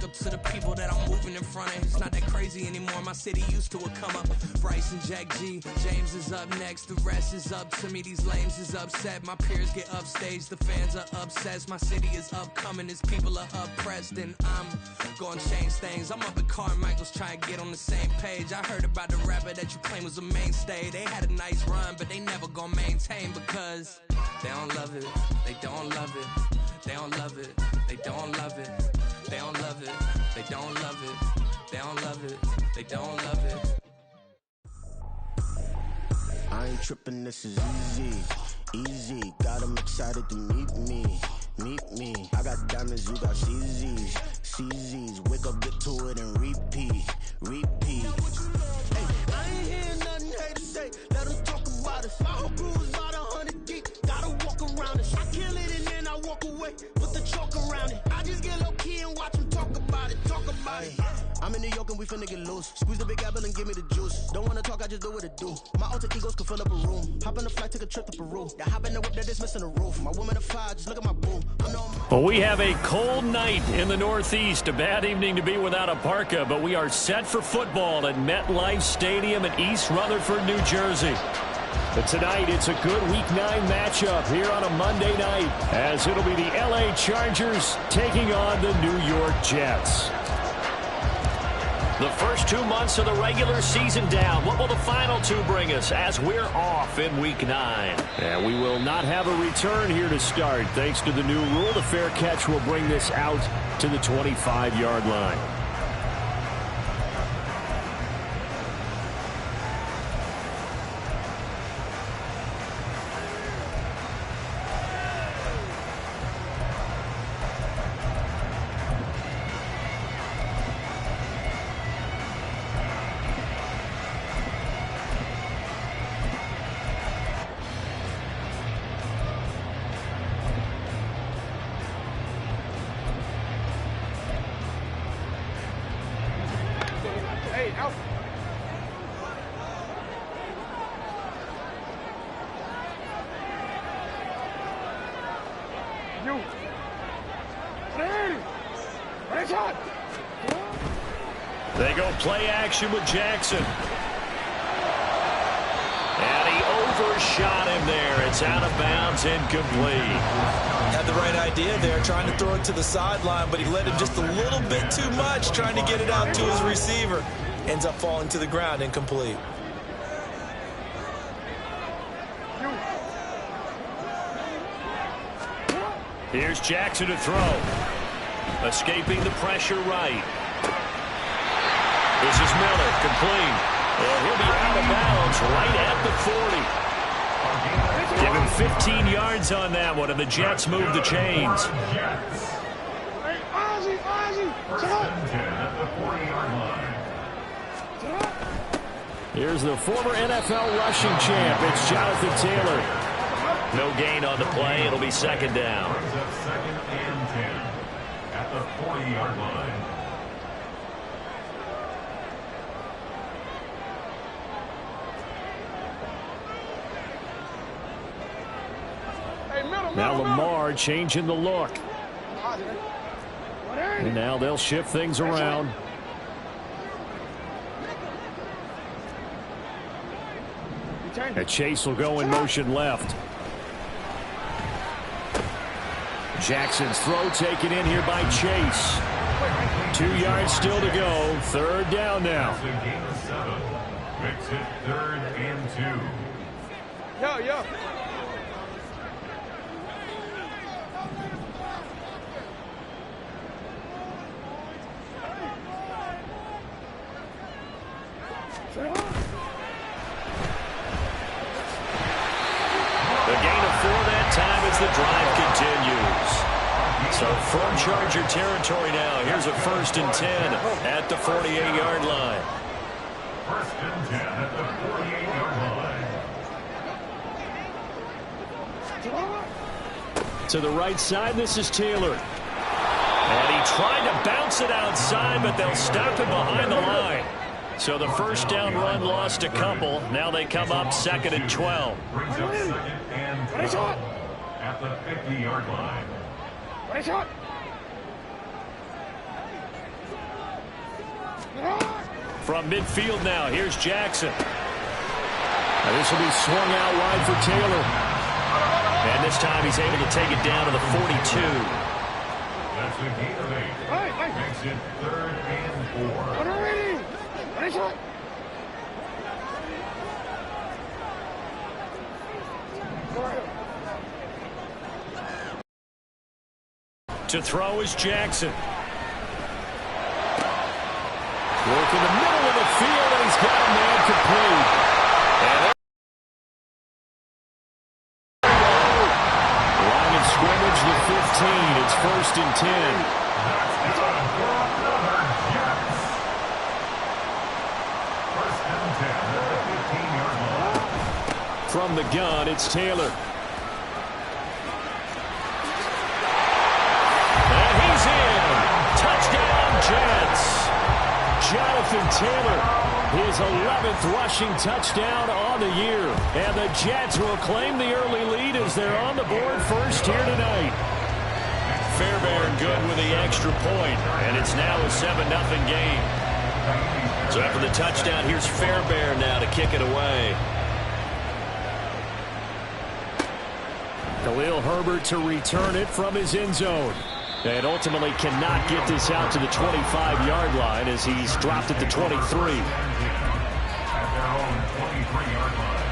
up to the people that I'm moving in front of. It's not that crazy anymore, my city used to a come up. Bryce and Jack G, James is up next, the rest is up to me. These lames is upset, my peers get upstage, the fans are obsessed. My city is upcoming, as people are oppressed, and I'm gonna change things. I'm up at Carmichael's trying to get on the same page. I heard about the rapper that you claim was a mainstay. They had a nice run, but they never gonna maintain because they don't love it, they don't love it, they don't love it, they don't love it, they don't love it, they don't love it, they don't love it, they don't love it. I ain't tripping, this is easy, easy. Got 'em excited to meet me, meet me. I got diamonds, you got CZs, CZs. Wake up, get to it, and repeat, repeat. Hey, I ain't hearing nothing haters say. Let them talk about us. My whole crew is about 100 deep. Gotta walk around it. I kill it and then I walk away. Put the choke around it. I just get low key and watch them talk about it. Talk about it. I'm in New York and we finna get loose. Squeeze the big apple and give me the juice. Don't wanna talk, I just do what it do. My alter egos can fill up a room. Hop on the flight, take a trip to Peru. Yeah, hop in the whip, that is missing the roof. My woman a fire, just look at my boo. Well, we have a cold night in the Northeast. A bad evening to be without a parka, but we are set for football at MetLife Stadium in East Rutherford, New Jersey. But tonight, it's a good Week 9 matchup here on a Monday night, as it'll be the LA Chargers taking on the New York Jets. The first 2 months of the regular season down. What will the final 2 bring us as we're off in Week 9? And we will not have a return here to start. Thanks to the new rule, the fair catch will bring this out to the 25-yard line. They go play action with Jackson. And he overshot him there. It's out of bounds, incomplete. Had the right idea there, trying to throw it to the sideline, but he let him just a little bit too much, trying to get it out to his receiver. Ends up falling to the ground, incomplete. Here's Jackson to throw. Escaping the pressure right. This is Miller, complete. And he'll be out of bounds right at the 40. Give him 15 yards on that one, and the Jets move the chains. Here's the former NFL rushing champ. It's Jonathan Taylor. No gain on the play. It'll be second down. Second and 10 at the 40-yard line. Now Lamar changing the look. And now they'll shift things around. And Chase will go in motion left. Jackson's throw taken in here by Chase. 2 yards still to go. Third down now. Makes it 3rd and 2. Yo. The gain of 4 that time as the drive continues. So from Charger territory now. Here's a 1st and 10 at the 48-yard line. 1st and 10 at the 48-yard line. To the right side, this is Taylor. And he tried to bounce it outside, but they'll stop him behind the line. So the first down run lost a couple. Now they come up 2nd and 12. Brings up 2nd and 12 at the 50-yard line. From midfield now, here's Jackson. Now this will be swung out wide for Taylor. And this time he's able to take it down to the 42. That's the gain of 8. Makes it 3rd and 4. To throw is Jackson. Work in the middle of the field, and he's got a man complete. And line of scrimmage, the 15. It's 1st and 10. From the gun, it's Taylor. And he's in. Touchdown, Jets. Jonathan Taylor, his 11th rushing touchdown on the year. And the Jets will claim the early lead as they're on the board first here tonight. Fairbairn good with the extra point, and it's now a 7-0 game. So after the touchdown, here's Fairbairn now to kick it away. Khalil Herbert to return it from his end zone. And ultimately cannot get this out to the 25-yard line as he's dropped at the 23. At their own 23-yard line.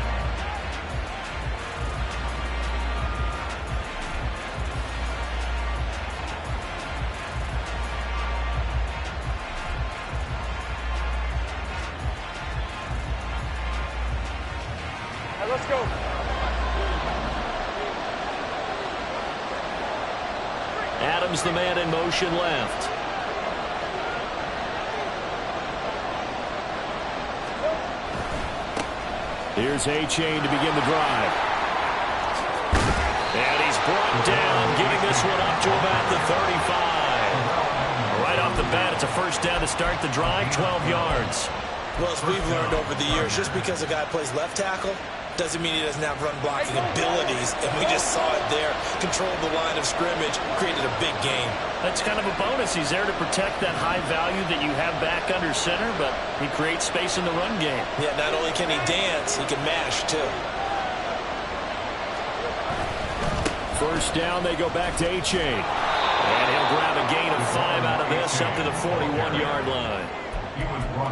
Let's go. Adams, the man in motion left. Here's A-Chain to begin the drive. And he's brought down, getting this one up to about the 35. Right off the bat, it's a first down to start the drive, 12 yards. Well, as we've learned over the years, just because a guy plays left tackle doesn't mean he doesn't have run blocking abilities, and we just saw it there. Controlled the line of scrimmage, created a big gain. That's kind of a bonus. He's there to protect that high value that you have back under center, but he creates space in the run game. Yeah, not only can he dance, he can mash, too. First down, they go back to A-Chain. And he'll grab a gain of 5 out of this up to the 41-yard line.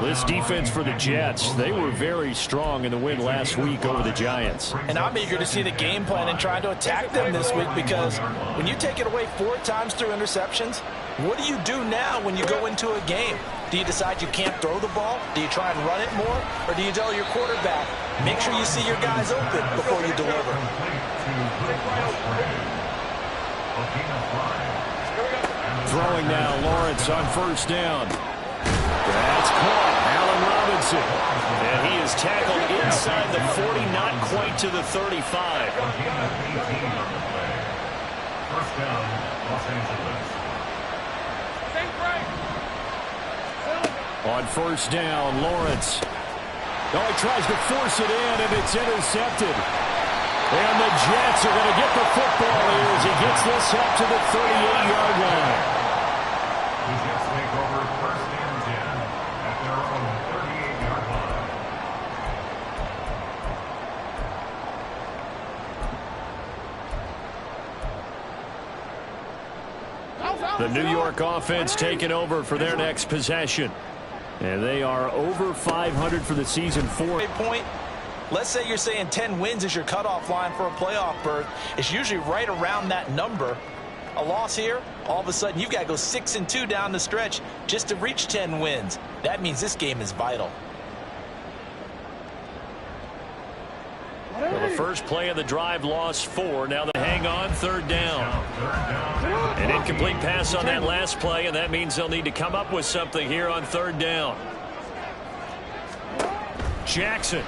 This defense for the Jets, they were very strong in the win last week over the Giants. And I'm eager to see the game plan and try to attack them this week, because when you take it away 4 times through interceptions, what do you do now when you go into a game? Do you decide you can't throw the ball? Do you try and run it more? Or do you tell your quarterback, make sure you see your guys open before you deliver? Throwing now, Lawrence on first down. That's caught. Allen Robinson. And he is tackled inside the 40, not quite to the 35. First down, Los Angeles. On first down, Lawrence. Oh, he tries to force it in, and it's intercepted. And the Jets are going to get the football here as he gets this up to the 38-yard line. The Jets take over first and 10 at their own 38-yard line. The New York offense taking over for their next possession. And they are over 500 for the season. 4 point. Let's say you're saying 10 wins is your cutoff line for a playoff berth. It's usually right around that number. A loss here, all of a sudden you've got to go 6-2 down the stretch just to reach 10 wins. That means this game is vital. Well, the first play of the drive lost 4. Now they hang on, third down. An incomplete pass on that last play, and that means they'll need to come up with something here on third down. Jackson.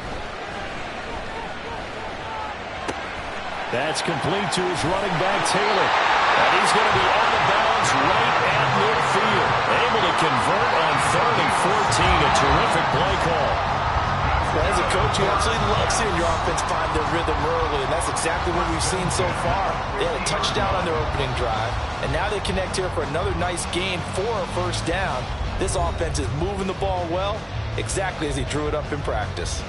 That's complete to his running back, Taylor. And he's going to be out of bounds right at midfield. Able to convert on 3rd and 14. A terrific play call. Well, as a coach, you absolutely love seeing your offense find their rhythm early, and that's exactly what we've seen so far. They had a touchdown on their opening drive, and now they connect here for another nice gain for a first down. This offense is moving the ball well, exactly as he drew it up in practice.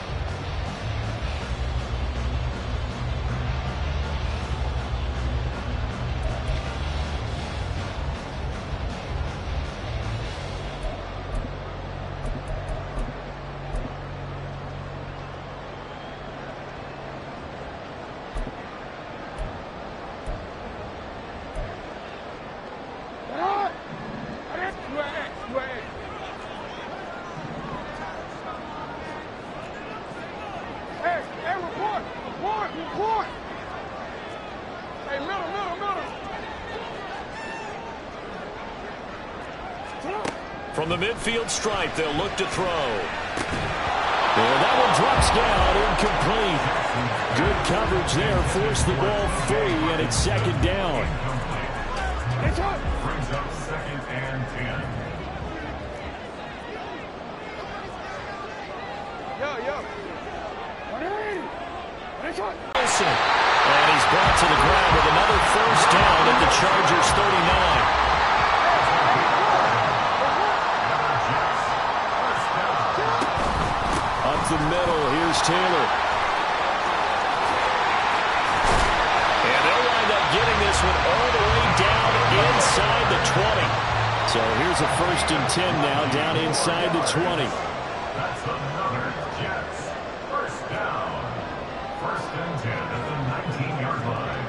From the midfield stripe, they'll look to throw. And that one drops down, incomplete. Good coverage there, forced the ball free, and it's second down. Brings up second and 10. Wilson. And he's brought to the ground with another first down at the Chargers' 39. Up the middle, here's Taylor. And they'll wind up getting this one all the way down inside the 20. So here's a 1st and 10 now, down inside the 20. That's another Jets. First down. 1st and 10 at the 19-yard line.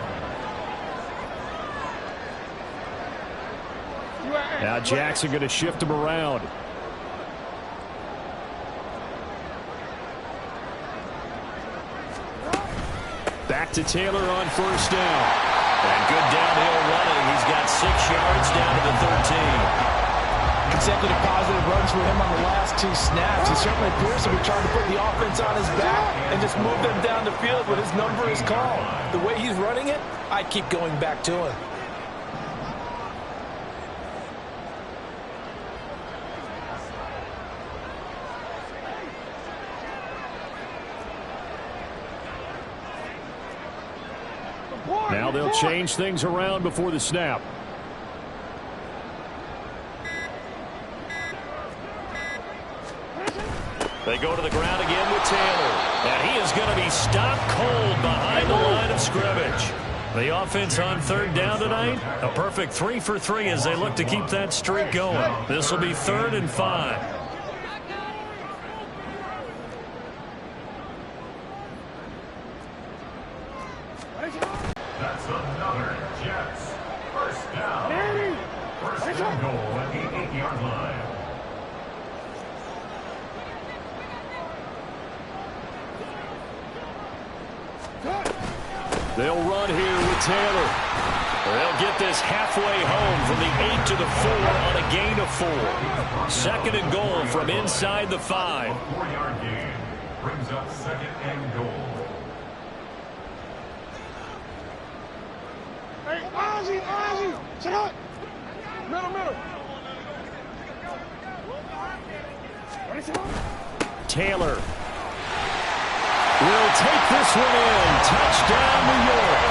Now Jackson going to shift him around. Back to Taylor on 1st down. And good downhill running. He's got 6 yards down to the 13. Consecutive positive runs for him on the last 2 snaps. He certainly appears to be trying to put the offense on his back and just move them down the field when his number is called. The way he's running it, I keep going back to him. Now they'll change things around before the snap. They go to the ground again with Taylor. And he is going to be stopped cold behind the line of scrimmage. The offense on 3rd down tonight, a perfect 3 for 3 as they look to keep that streak going. This will be 3rd and 5. That's another Jets. First down. 1st and goal at the 8-yard line. They'll run here with Taylor. They'll get this halfway home from the 8 to the 4 on a gain of 4. 2nd and goal from inside the 5. 4-yard gain brings up 2nd and goal. Hey, Ozzy, sit up. Middle. Taylor will take this one in. Touchdown, New York.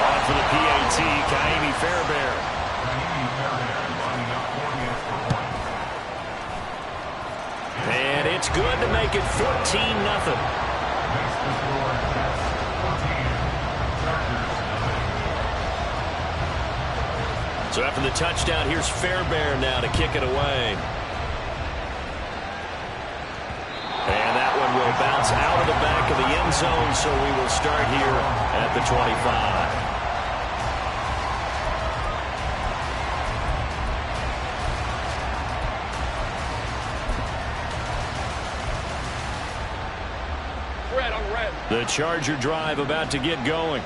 On for the PAT, Kaimi Fairbairn. lining up for the extra point. And it's good to make it 14-0. Makes the score Jets 14. Chargers 9. So after the touchdown, here's Fairbairn now to kick it away. And that one will bounce out of the back of the end zone, so we will start here at the 25. The Charger drive about to get going.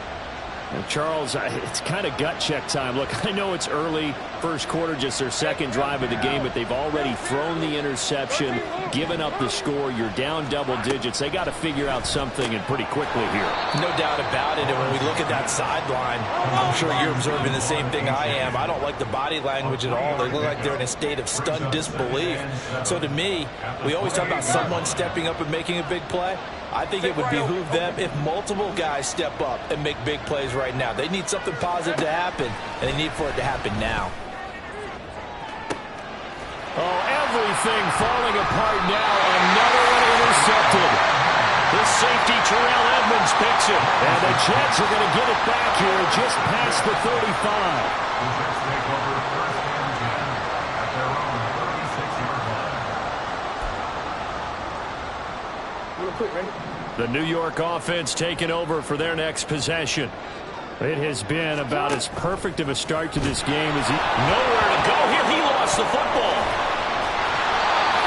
And Charles, it's kind of gut check time. Look, I know it's early, first quarter, just their 2nd drive of the game, but they've already thrown the interception, given up the score. You're down double digits. They got to figure out something, and pretty quickly here. No doubt about it. And when we look at that sideline, I'm sure you're observing the same thing I am. I don't like the body language at all. They look like they're in a state of stunned disbelief. So to me, we always talk about someone stepping up and making a big play. I think it would behoove them if multiple guys step up and make big plays right now. They need something positive to happen, and they need for it to happen now. Oh, every Everything falling apart now. Another one intercepted. The safety, Terrell Edmonds, picks it. And the Jets are going to get it back here just past the 35. The New York offense taking over for their next possession. It has been about as perfect of a start to this game as nowhere to go here. He lost the football.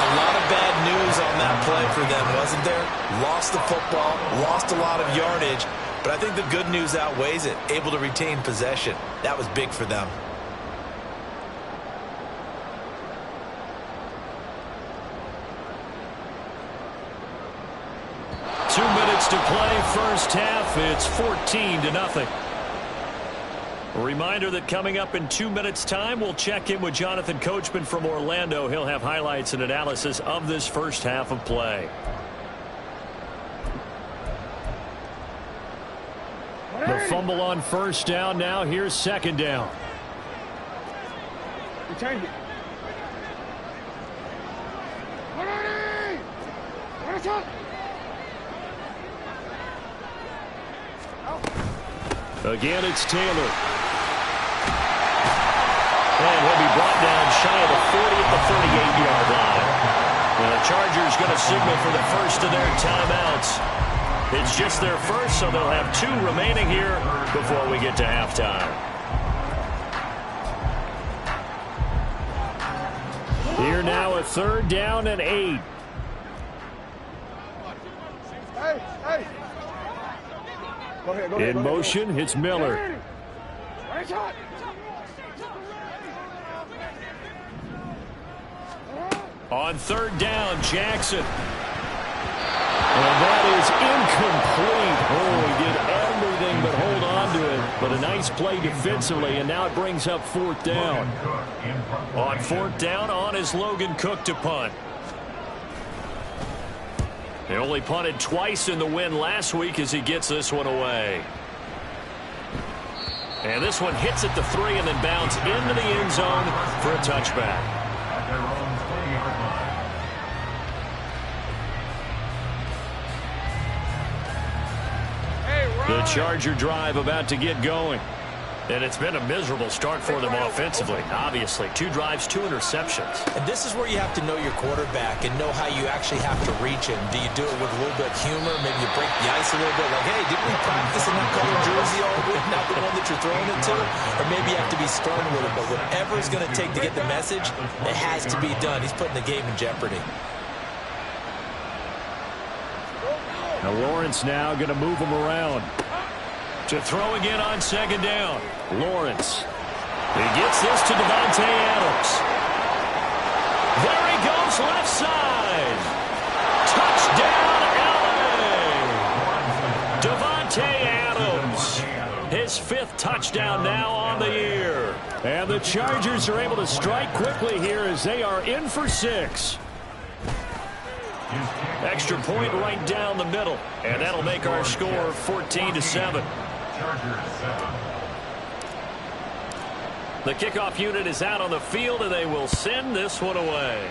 A lot of bad news on that play for them, wasn't there? Lost the football, lost a lot of yardage, but I think the good news outweighs it. Able to retain possession. That was big for them. To play first half, it's 14-0. A reminder that coming up in 2 minutes' time, we'll check in with Jonathan Coachman from Orlando. He'll have highlights and analysis of this first half of play. The fumble on first down. Now here's second down. Return it. Again, it's Taylor. And he'll be brought down shy of the 40 at the 38-yard line. And the Chargers going to signal for the first of their timeouts. It's just their first, so they'll have 2 remaining here before we get to halftime. Here now, a third down and 8. Go ahead, in motion, it's Miller. On third down, Jackson. And that is incomplete. Oh, he did everything but hold on to it. But a nice play defensively, and now it brings up fourth down. On fourth down, on is Logan Cook to punt. They only punted twice in the win last week as he gets this one away. And this one hits at the 3 and then bounces into the end zone for a touchback. The Charger drive about to get going. And it's been a miserable start for them offensively. Obviously, 2 drives, 2 interceptions. And this is where you have to know your quarterback and know how you actually have to reach him. Do you do it with a little bit of humor? Maybe you break the ice a little bit. Like, hey, didn't we practice in that color jersey all week? Not the one that you're throwing it to? Or maybe you have to be stern with it. But whatever it's going to take to get the message, it has to be done. He's putting the game in jeopardy. Now Lawrence now going to move him around. To throw again on second down. Lawrence. He gets this to Davante Adams. There he goes, left side. Touchdown, LA. Davante Adams. His 5th touchdown now on the year. And the Chargers are able to strike quickly here as they are in for 6. Extra point right down the middle. And that'll make our score 14-7. The kickoff unit is out on the field, and they will send this one away.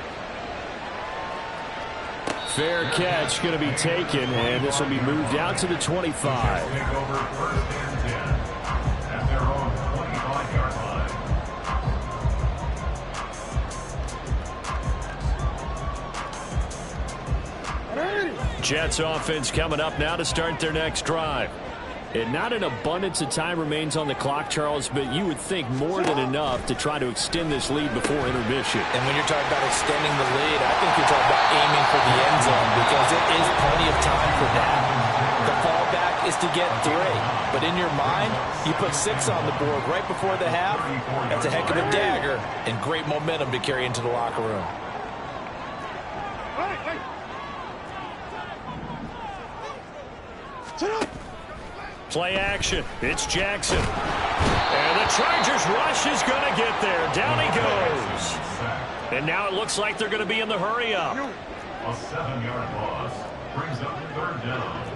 Fair catch going to be taken, and this will be moved out to the 25. Jets offense coming up now to start their next drive. And not an abundance of time remains on the clock, Charles, but you would think more than enough to try to extend this lead before intermission. And when you're talking about extending the lead, I think you're talking about aiming for the end zone because it is plenty of time for that. The fallback is to get 3. But in your mind, you put 6 on the board right before the half. That's a heck of a dagger and great momentum to carry into the locker room. Play action. It's Jackson. And the Chargers rush is going to get there. Down he goes. And now it looks like they're going to be in the hurry up. A 7-yard loss brings up 3rd down.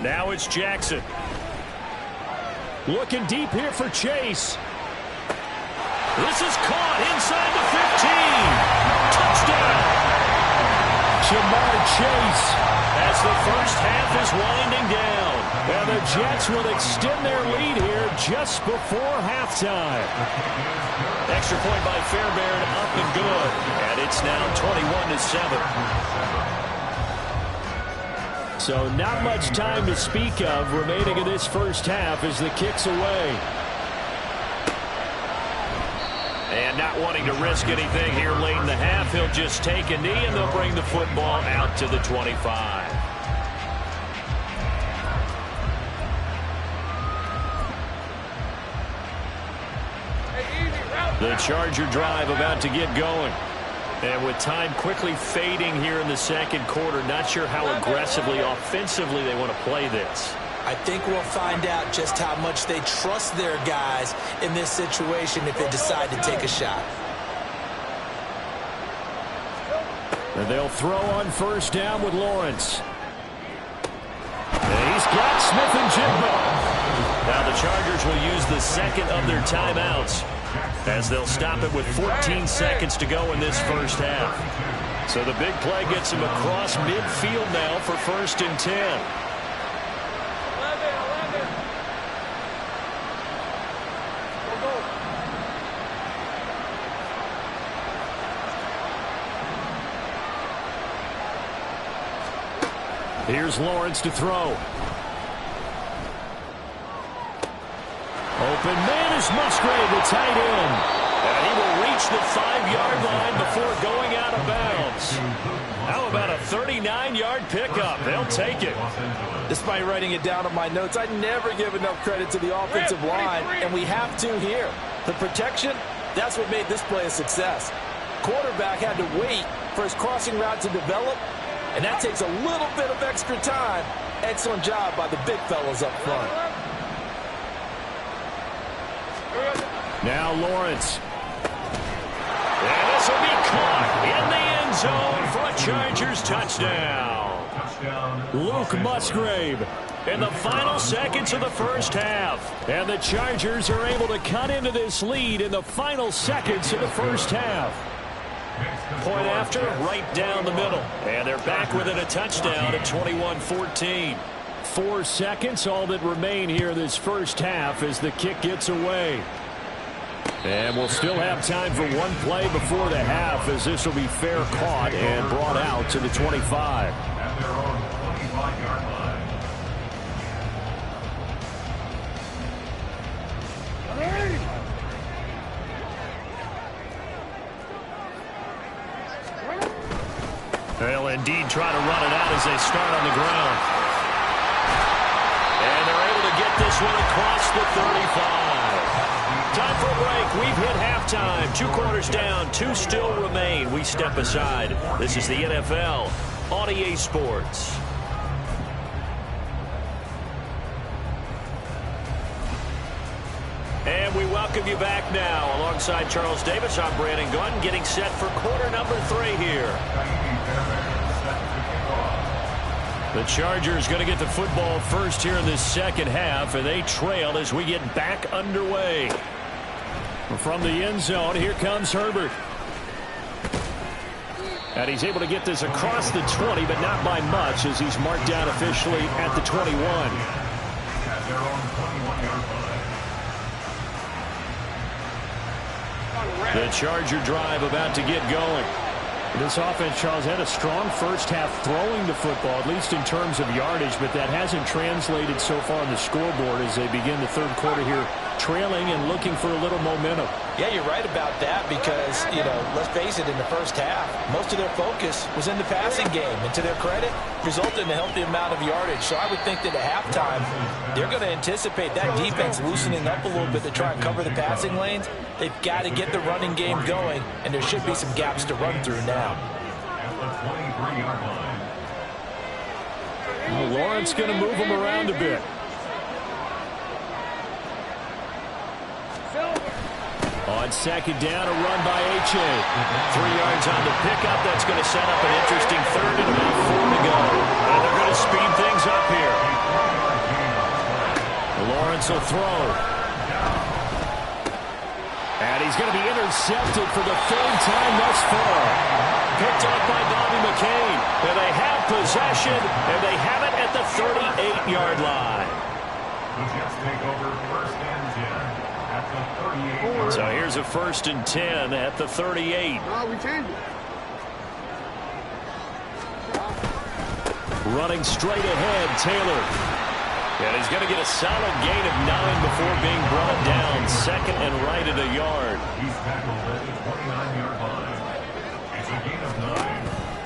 Now it's Jackson. Looking deep here for Chase. This is caught inside the 15. Touchdown. Jamar Chase as the first half is winding down. And the Jets will extend their lead here just before halftime. Extra point by Fairbairn, up and good. And it's now 21-7. So not much time to speak of remaining in this first half as the kick's away. And not wanting to risk anything here late in the half, he'll just take a knee and they'll bring the football out to the 25. The Charger drive about to get going. And with time quickly fading here in the second quarter, not sure how aggressively, offensively they want to play this. I think we'll find out just how much they trust their guys in this situation if they decide to take a shot. And they'll throw on first down with Lawrence. And he's got Smith and Jigba. Now the Chargers will use the second of their timeouts as they'll stop it with 14 seconds to go in this first half. So the big play gets him across midfield now for 1st and 10. Here's Lawrence to throw. Open man is Musgrave, the tight end. And he will reach the 5-yard line before going out of bounds. How about a 39-yard pickup? They'll take it. Despite writing it down on my notes, I never give enough credit to the offensive line, and we have to here. The protection, that's what made this play a success. Quarterback had to wait for his crossing route to develop, and that takes a little bit of extra time. Excellent job by the big fellas up front. Now Lawrence. And this will be caught in the end zone for a Chargers touchdown. Luke Musgrave in the final seconds of the first half. And the Chargers are able to cut into this lead in the final seconds of the first half. Point after, right down the middle. And they're back within a touchdown at 21-14. 4 seconds, all that remain here this first half as the kick gets away. And we'll still have time for one play before the half as this will be fair caught and brought out to the 25. At their own 25-yard line. They'll indeed try to run it out as they start on the ground. And they're able to get this one across the 35. Time for a break. We've hit halftime. 2 quarters down. 2 still remain. We step aside. This is the NFL on EA Sports. And we welcome you back now. Alongside Charles Davis, I'm Brandon Gunn, getting set for quarter number 3 here. The Chargers going to get the football first here in this second half, and they trail as we get back underway. From the end zone, here comes Herbert. And he's able to get this across the 20, but not by much as he's marked down officially at the 21. At their own 21-yard line. The Charger drive about to get going. This offense, Charles, had a strong first half throwing the football, at least in terms of yardage, but that hasn't translated so far on the scoreboard as they begin the third quarter here, trailing and looking for a little momentum. Yeah, you're right about that because, let's face it, in the first half, most of their focus was in the passing game. And to their credit, resulted in a healthy amount of yardage. So I would think that at halftime, they're going to anticipate that defense loosening up a little bit to try and cover the passing lanes. They've got to get the running game going, and there should be some gaps to run through now. At the 23-yard line. Well, Lawrence going to move him around a bit. On second down, a run by H.A. 3 yards on the pickup. That's going to set up an interesting third and about 4 to go. And they're going to speed things up here. Lawrence will throw. And he's going to be intercepted for the third time thus far. Picked up by Bobby McCain. And they have possession, and they have it at the 38-yard line. The Jets take over first and 10 at the 38. So here's a first and 10 at the 38. We changed it. Running straight ahead, Taylor. And he's going to get a solid gain of 9 before being brought down. Second and right at a yard. He's tackled at the 29-yard line. It's a gain of 9.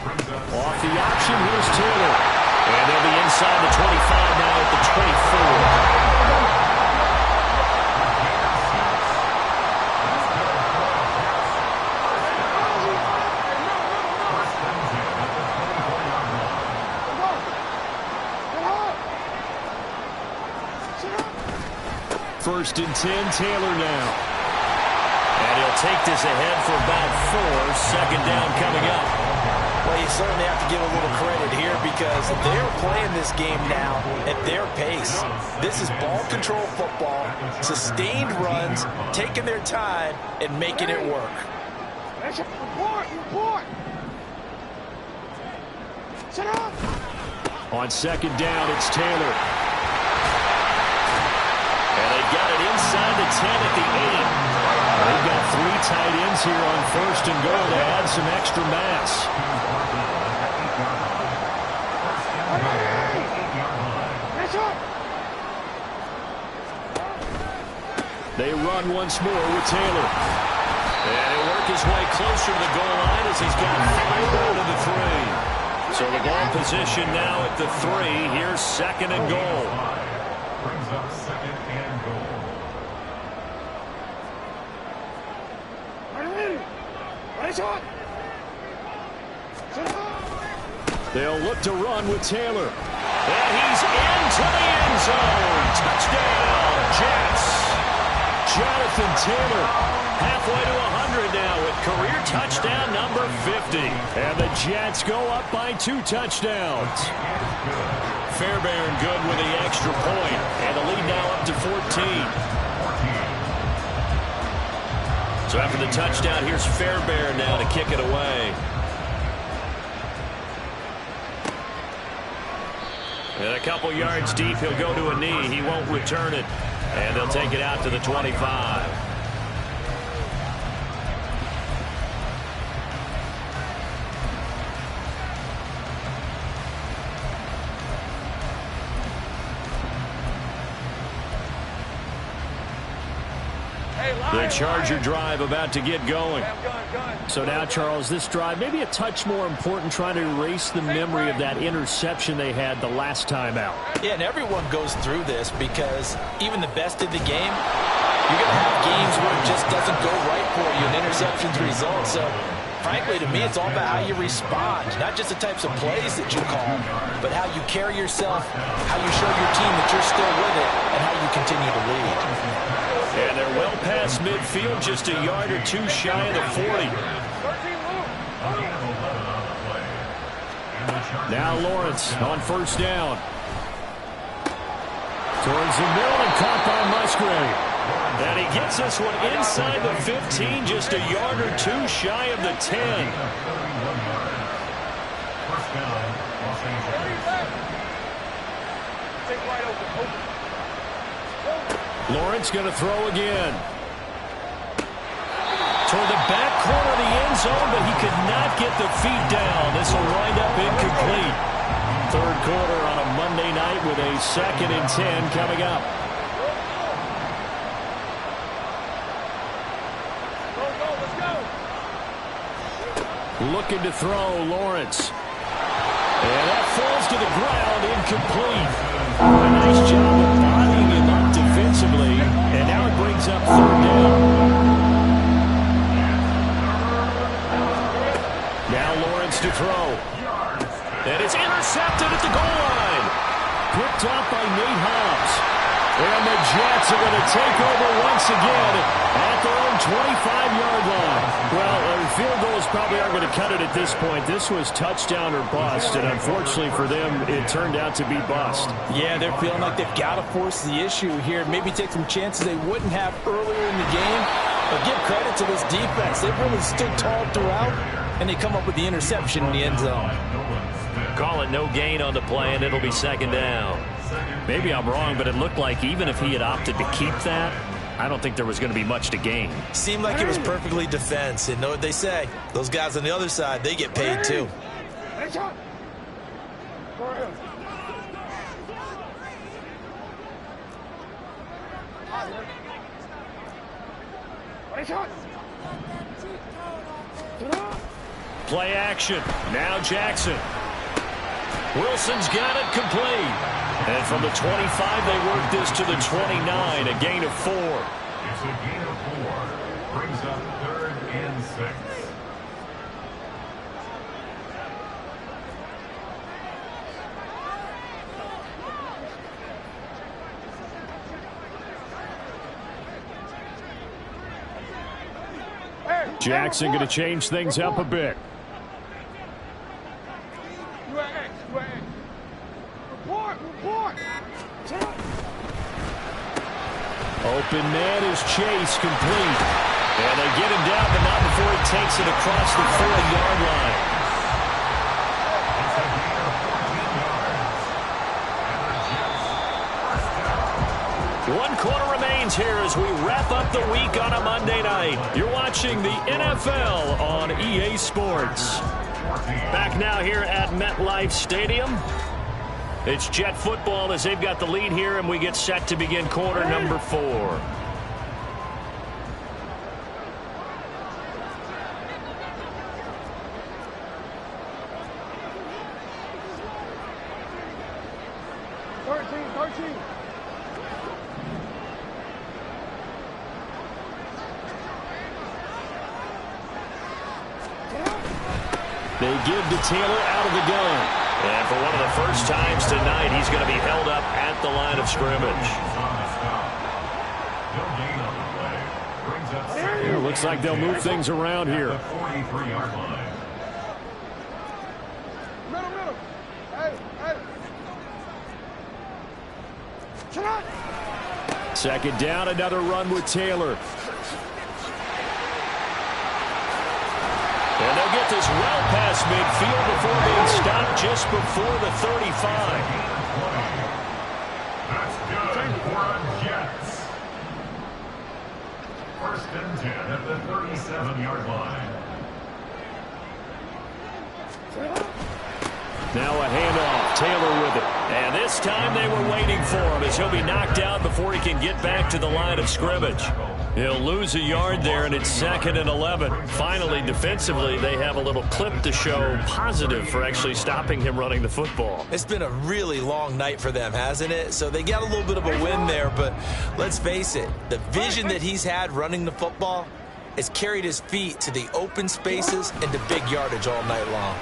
Brings up Off the option, here's Taylor. And they'll be inside the 25 now at the 24. First and 10, Taylor now. And he'll take this ahead for about 4. Second down coming up. Well, you certainly have to give a little credit here because they're playing this game now at their pace. This is ball control football, sustained runs, taking their time, and making it work. Report! Sit up! On second down, it's Taylor. And they've got it inside the 10 at the 8. They've got 3 tight ends here on first and goal to add some extra mass. They run once more with Taylor. And he'll work his way closer to the goal line as he's got 5 out of the 3. So the ball position now at the 3. Here's second and goal. brings up second and goal. They'll look to run with Taylor. And he's into the end zone. Touchdown, Jets. Jonathan Taylor halfway to 100 now with career touchdown number 50. And the Jets go up by 2 touchdowns. Fairbairn good with the extra point. And the lead now up to 14. So after the touchdown, here's Fairbairn now to kick it away. And a couple yards deep, he'll go to a knee. He won't return it. And they'll take it out to the 25. The Charger drive about to get going. So now, Charles, this drive maybe a touch more important, trying to erase the memory of that interception they had the last time out. Yeah, and everyone goes through this because even the best in the game, you're going to have games where it just doesn't go right for you, and interceptions result. So, frankly, to me, it's all about how you respond, not just the types of plays that you call, but how you carry yourself, how you show your team that you're still with it, and how you continue to lead. And they're well past midfield, just a yard or 2 shy of the 40. Now Lawrence on first down. Towards the middle and caught by Musgrave. And he gets this one inside the 15, just a yard or 2 shy of the 10. First down, Los Angeles. Lawrence going to throw again. Toward the back corner of the end zone, but he could not get the feet down. This will wind up incomplete. Third quarter on a Monday night with a 2nd and 10 coming up. Looking to throw, Lawrence. And that falls to the ground, incomplete. A nice job of bodying him up defensively, and now it brings up 3rd down. Now Lawrence to throw. And it's intercepted at the goal line. Picked up by Nate Hobbs. And the Jets are going to take over once again at their own 25-yard line. Well, field goals probably aren't going to cut it at this point. This was touchdown or bust, and unfortunately for them, it turned out to be bust. Yeah, they're feeling like they've got to force the issue here, maybe take some chances they wouldn't have earlier in the game. But give credit to this defense. They've really stood tall throughout, and they come up with the interception in the end zone. Call it no gain on the play, and it'll be second down. Maybe I'm wrong, but it looked like even if he had opted to keep that, I don't think there was going to be much to gain. Seemed like it was perfectly defense. And know what they say? Those guys on the other side, they get paid too. Play action. Now Jackson. Wilson's got it complete. And from the 25, they work this to the 29, a gain of 4. It's a gain of 4. Brings up 3rd and 6. Jackson going to change things up a bit. Open man is Chase, complete. And they get him down, but not before he takes it across the 40-yard line. One quarter remains here as we wrap up the week on a Monday night. You're watching the NFL on EA Sports. Back now here at MetLife Stadium. It's Jet football as they've got the lead here, and we get set to begin quarter number 4. They give to Taylor out of the gun. And for one of the first times tonight, he's going to be held up at the line of scrimmage. It looks like they'll move things around here. 43-yard line. Second down, another run with Taylor. And they'll get this well past midfield before being stopped just before the 35. That's good for the Jets. 1st and 10 at the 37-yard line. Now a handoff. Taylor with it. And this time they were waiting for him as he'll be knocked out before he can get back to the line of scrimmage. He'll lose a yard there, and it's 2nd and 11. Finally, defensively, they have a little clip to show positive for actually stopping him running the football. It's been a really long night for them, hasn't it? So they got a little bit of a win there, but let's face it, the vision that he's had running the football has carried his feet to the open spaces and to big yardage all night long.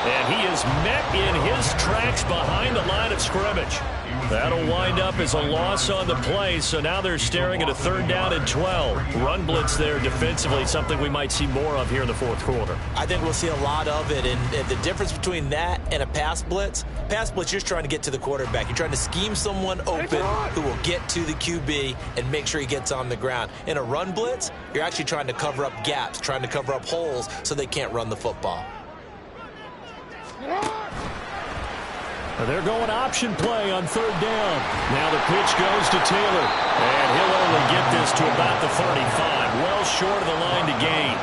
And he is met in his tracks behind the line of scrimmage. That'll wind up as a loss on the play, so now they're staring at a 3rd down and 12. Run blitz there defensively, something we might see more of here in the 4th quarter. I think we'll see a lot of it, and the difference between that and a pass blitz, you're just trying to get to the quarterback. You're trying to scheme someone open who will get to the QB and make sure he gets on the ground. In a run blitz, you're actually trying to cover up gaps, trying to cover up holes so they can't run the football. They're going option play on 3rd down. Now the pitch goes to Taylor. And he'll only get this to about the 35. Well short of the line to gain.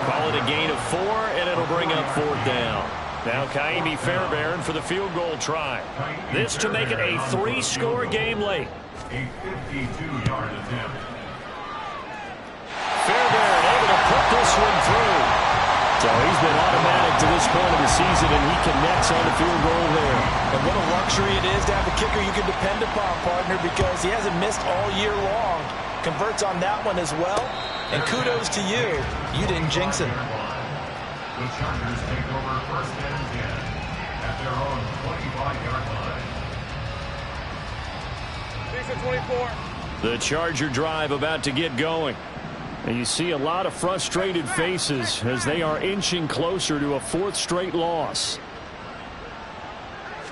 Call it a gain of 4, and it'll bring up 4th down. Now Kaimi Fairbairn for the field goal try. This to make it a 3-score game late. A 52-yard attempt. Fairbairn able to put this one through. So he's been automatic to this point of the season, and he connects on the field goal there. And what a luxury it is to have a kicker you can depend upon, partner, because he hasn't missed all year long. Converts on that one as well. And kudos to you. You didn't jinx it. The Chargers take over 1st and 10 at their own 25-yard line. The Charger drive about to get going. And you see a lot of frustrated faces as they are inching closer to a 4th straight loss.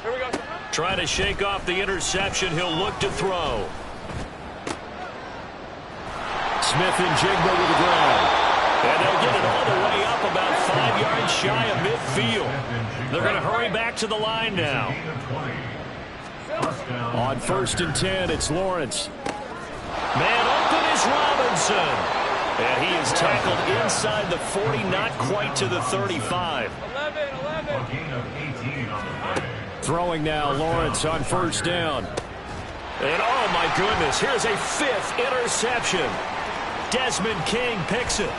Here we go. Trying to shake off the interception. He'll look to throw. Smith-Njigba with the grab. And they'll get it all the way up about 5 yards shy of midfield. They're going to hurry back to the line now. On 1st and 10, it's Lawrence. Man open is Robinson. And he is tackled inside the 40, not quite to the 35. 11. Throwing now, Lawrence on 1st down. And oh my goodness, here's a 5th interception. Desmond King picks it.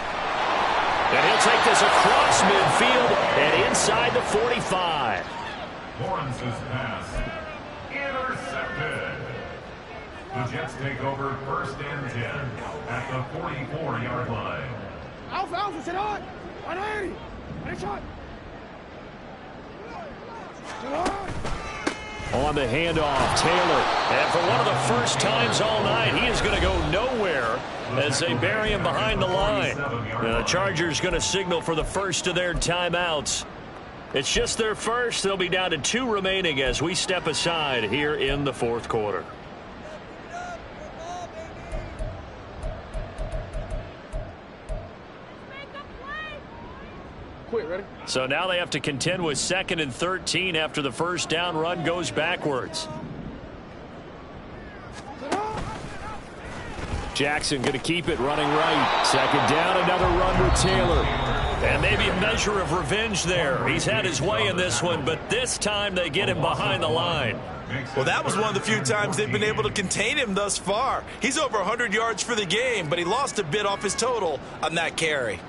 And he'll take this across midfield and inside the 45. Lawrence's pass intercepted. The Jets take over 1st and 10 at the 44-yard line. Alpha, sit on. 180. Ready, shot. On the handoff, Taylor. And for one of the first times all night, he is going to go nowhere as they bury him behind the line. The Chargers going to signal for the first of their timeouts. It's just their first. They'll be down to 2 remaining as we step aside here in the 4th quarter. Ready? So now they have to contend with 2nd and 13 after the first down run goes backwards. Jackson going to keep it running right. 2nd down, another run with Taylor. And maybe a measure of revenge there. He's had his way in this one, but this time they get him behind the line. Well, that was one of the few times they've been able to contain him thus far. He's over 100 yards for the game, but he lost a bit off his total on that carry.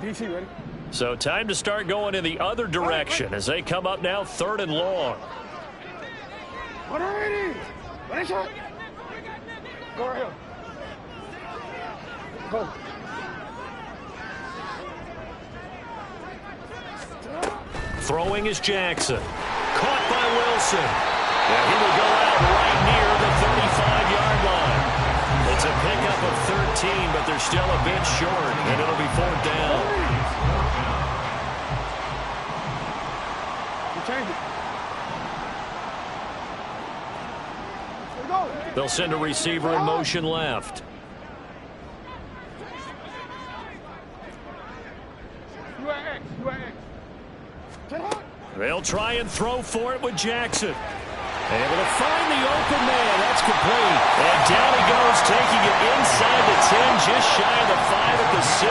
DC, ready? So time to start going in the other direction as they come up now 3rd and long. 180. Ready, shot. Go right here. Go. Throwing is Jackson. Caught by Wilson. And he will go out right near the 35-yard line. It's a pickup of 13, but they're still a bit short, and it'll be 4th down. They'll send a receiver in motion left. They'll try and throw for it with Jackson. Able to find the open man. That's complete. And down he goes, taking it inside the 10, just shy of the 5 at the 6.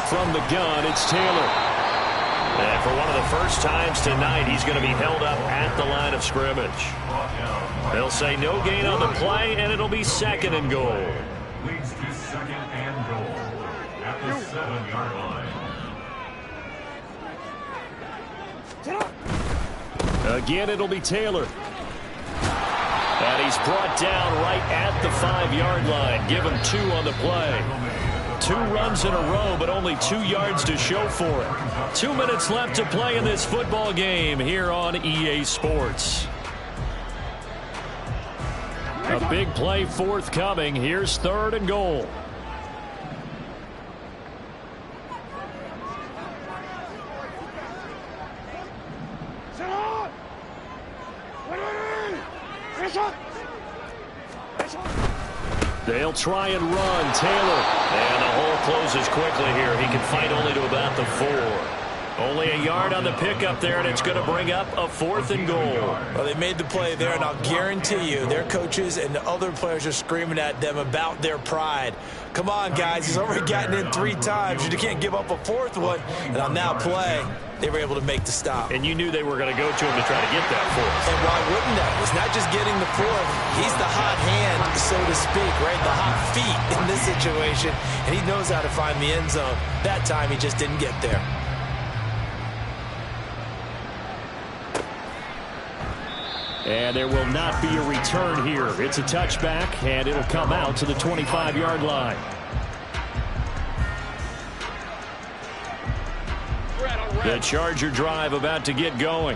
From the gun, it's Taylor. And for one of the first times tonight, he's going to be held up at the line of scrimmage. They'll say no gain on the play, and it'll be 2nd and goal. Leads to 2nd and goal at the 7-yard line. Again, it'll be Taylor. And he's brought down right at the 5-yard line. Give him 2 on the play. 2 runs in a row, but only 2 yards to show for it. 2 minutes left to play in this football game here on EA Sports. A big play forthcoming. Here's 3rd and goal. They'll try and run. Taylor. And the hole closes quickly here. He can fight only to about the 4. Only a yard on the pickup there, and it's going to bring up a 4th and goal. Well, they made the play there, and I'll guarantee you their coaches and the other players are screaming at them about their pride. Come on, guys. He's already gotten in 3 times. You can't give up a 4th one. And on that play, they were able to make the stop. And you knew they were going to go to him to try to get that 4th. And why wouldn't they? It's not just getting the 4th. He's the hot hand, so to speak, right? The hot feet in this situation. And he knows how to find the end zone. That time, he just didn't get there. And there will not be a return here. It's a touchback, and it'll come out to the 25-yard line. The Charger drive about to get going.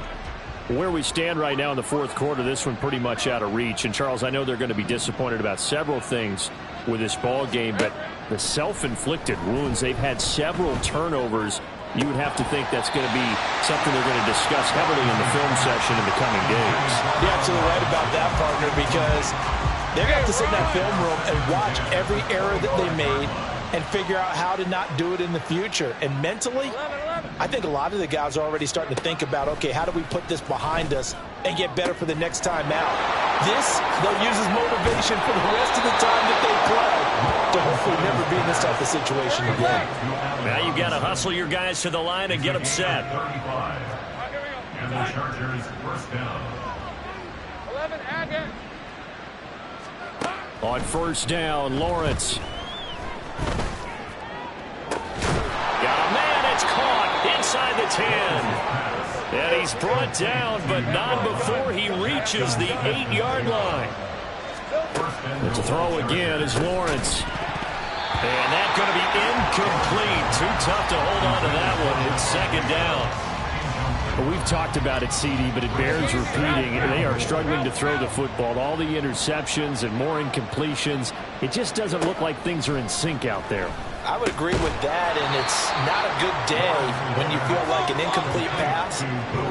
Where we stand right now in the 4th quarter, this one pretty much out of reach. And, Charles, I know they're going to be disappointed about several things. with this ball game, but the self-inflicted wounds, they've had several turnovers. You would have to think that's going to be something they're going to discuss heavily in the film session in the coming days. You're absolutely right about that, partner, because they're going to have to sit in that film room and watch every error that they made and figure out how to not do it in the future. And mentally, I think a lot of the guys are already starting to think about, okay, how do we put this behind us and get better for the next time out? This, they'll use as motivation for the rest of the time that they play to hopefully never be in this type of situation again. Now you've got to hustle your guys to the line and get them set. And the Chargers first down. 11, Agate. On first down, Lawrence. Got a man, it's caught inside the 10. And he's brought down, but not before he reaches the 8-yard line. It's a throw again is Lawrence. And that's going to be incomplete. Too tough to hold on to that one. It's second down. Well, we've talked about it, CD, but it bears repeating. They are struggling to throw the football. All the interceptions and more incompletions. It just doesn't look like things are in sync out there. I would agree with that, and it's not a good day when you feel like an incomplete pass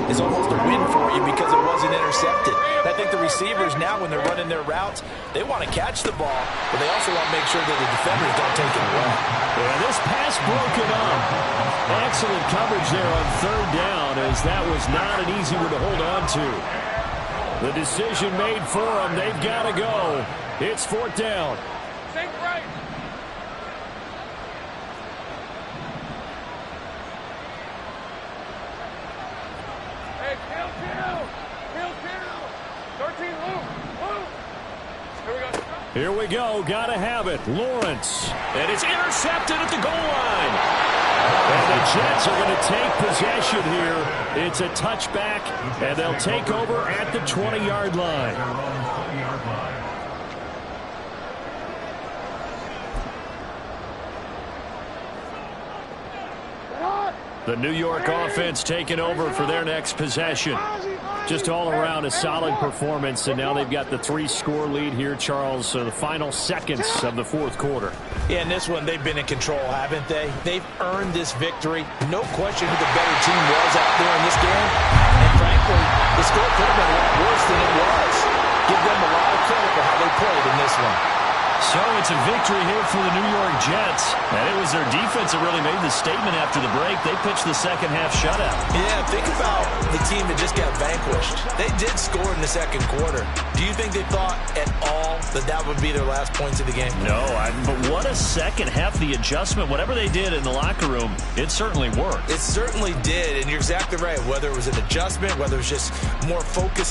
is almost a win for you because it wasn't intercepted. And I think the receivers now, when they're running their routes, they want to catch the ball, but they also want to make sure that the defenders don't take it away. And this pass broken up. Excellent coverage there on third down, as that was not an easy one to hold on to. The decision made for them. They've got to go. It's fourth down. Sink right. Hey, kill. 13, Luke. Here we go. Here we go. Got to have it. Lawrence. And it's intercepted at the goal line. And the Jets are going to take possession here. It's a touchback, and they'll take over at the 20-yard line. The New York offense taking over for their next possession. Just all around a solid performance, and now they've got the 3-score lead here, Charles, the final seconds of the fourth quarter. Yeah, in this one, they've been in control, haven't they? They've earned this victory. No question who the better team was out there in this game. And frankly, the score could have been a lot worse than it was. Give them a lot of credit for how they played in this one. So it's a victory here for the New York Jets. And it was their defense that really made the statement after the break. They pitched the second half shutout. Yeah, think about the team that just got vanquished. They did score in the second quarter. Do you think they thought at all that that would be their last points of the game? No, but what a second half. The adjustment, whatever they did in the locker room, it certainly worked. It certainly did, and you're exactly right. Whether it was an adjustment, whether it was just more focus